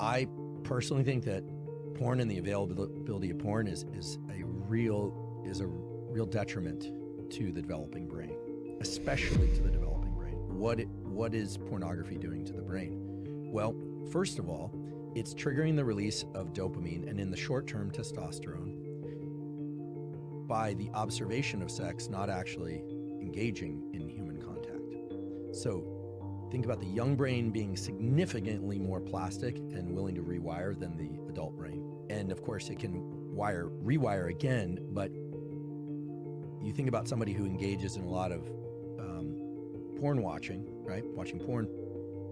I personally think that porn and the availability of porn is a real detriment to the developing brain, especially to the developing brain. What is pornography doing to the brain? Well, first of all, it's triggering the release of dopamine and in the short term testosterone by the observation of sex, not actually engaging in human contact. So think about the young brain being significantly more plastic and willing to rewire than the adult brain. And of course it can rewire again, but you think about somebody who engages in a lot of porn watching, right? Watching porn,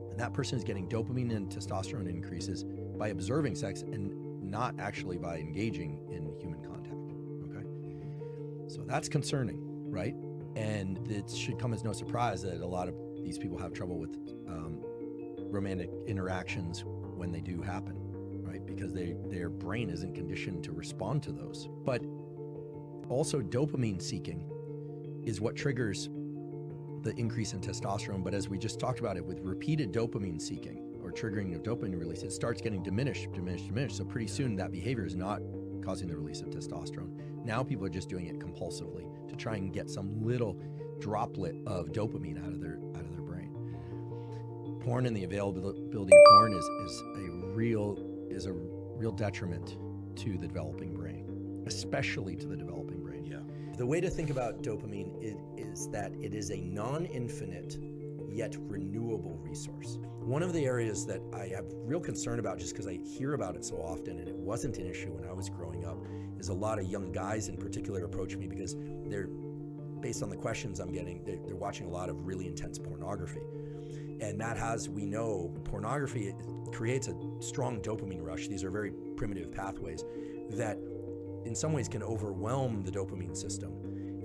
and that person is getting dopamine and testosterone increases by observing sex and not actually by engaging in human contact, okay? So that's concerning, right? And it should come as no surprise that a lot of these people have trouble with romantic interactions when they do happen, right? Because their brain isn't conditioned to respond to those. But also dopamine seeking is what triggers the increase in testosterone. But as we just talked about it, with repeated dopamine seeking or triggering of dopamine release, it starts getting diminished. So pretty soon that behavior is not causing the release of testosterone. Now people are just doing it compulsively to try and get some little droplet of dopamine out of their brain. Porn and the availability of porn is a real detriment to the developing brain, especially to the developing brain. Yeah. The way to think about dopamine is that it is a non-infinite yet renewable resource. One of the areas that I have real concern about, just because I hear about it so often, and it wasn't an issue when I was growing up, is a lot of young guys in particular approach me because they're, based on the questions I'm getting, they're watching a lot of really intense pornography. And that has, we know, pornography creates a strong dopamine rush. These are very primitive pathways that in some ways can overwhelm the dopamine system.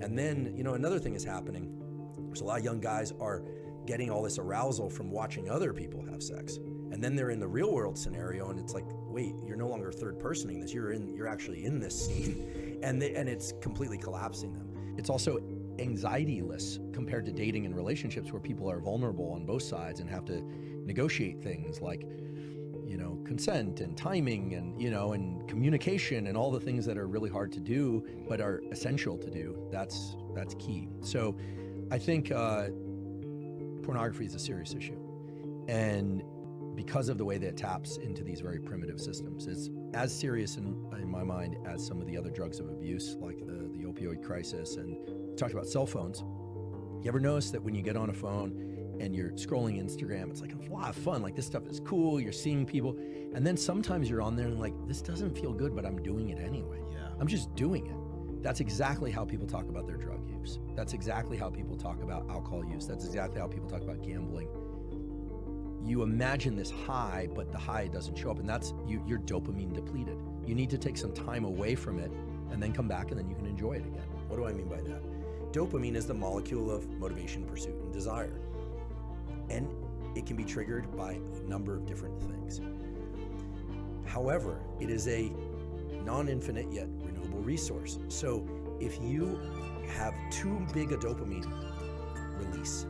And then, another thing is happening. There's a lot of young guys are getting all this arousal from watching other people have sex. And then they're in the real world scenario and it's like, wait, you're no longer third personing this, you're actually in this scene. And it's completely collapsing them. It's also anxiety-less compared to dating and relationships where people are vulnerable on both sides and have to negotiate things like, consent and timing and, and communication and all the things that are really hard to do, but are essential to do. That's key. So I think pornography is a serious issue. And because of the way that it taps into these very primitive systems, it's as serious in my mind as some of the other drugs of abuse, like the opioid crisis. And we talked about cell phones. You ever notice that when you get on a phone and you're scrolling Instagram, it's like a lot of fun, like this stuff is cool, you're seeing people, and then sometimes you're on there and like, this doesn't feel good, but I'm doing it anyway. Yeah. I'm just doing it. That's exactly how people talk about their drug use. That's exactly how people talk about alcohol use. That's exactly how people talk about gambling. You imagine this high, but the high doesn't show up, and that's, you're dopamine depleted. You need to take some time away from it and then come back and then you can enjoy it again. What do I mean by that? Dopamine is the molecule of motivation, pursuit, and desire. And it can be triggered by a number of different things. However, it is a non-infinite yet renewable resource. So if you have too big a dopamine release,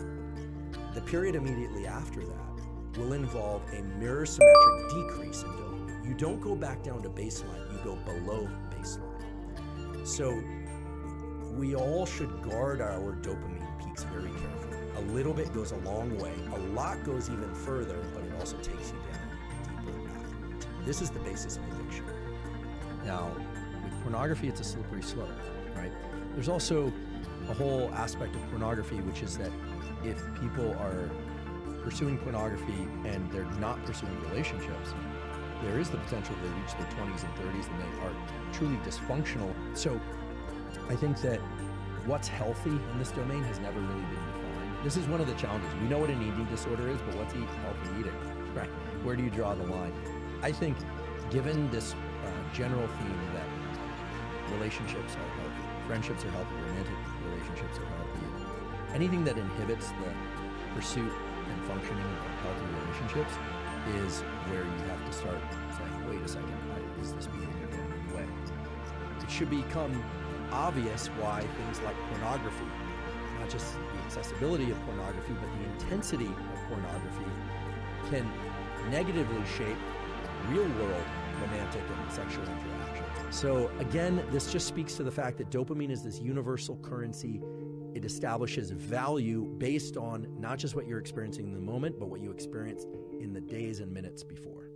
the period immediately after that will involve a mirror symmetric decrease in dopamine. You don't go back down to baseline, you go below baseline. So we all should guard our dopamine peaks very carefully. A little bit goes a long way. A lot goes even further, but it also takes you down deeper back. This is the basis of addiction. Now, with pornography, it's a slippery slope, right? There's also a whole aspect of pornography, which is that if people are pursuing pornography and they're not pursuing relationships, there is the potential they reach their 20s and 30s and they are truly dysfunctional. So I think that what's healthy in this domain has never really been defined. This is one of the challenges. We know what an eating disorder is, but what's healthy eating, right? Where do you draw the line? I think given this general theme that relationships are healthy, friendships are healthy, romantic relationships are healthy, anything that inhibits the pursuit and functioning of healthy relationships is where you have to start saying, wait a second, is this behavior getting in the way? It should become obvious why things like pornography, not just the accessibility of pornography, but the intensity of pornography can negatively shape real-world romantic and sexual interaction. So again, this just speaks to the fact that dopamine is this universal currency. It establishes value based on not just what you're experiencing in the moment, but what you experienced in the days and minutes before.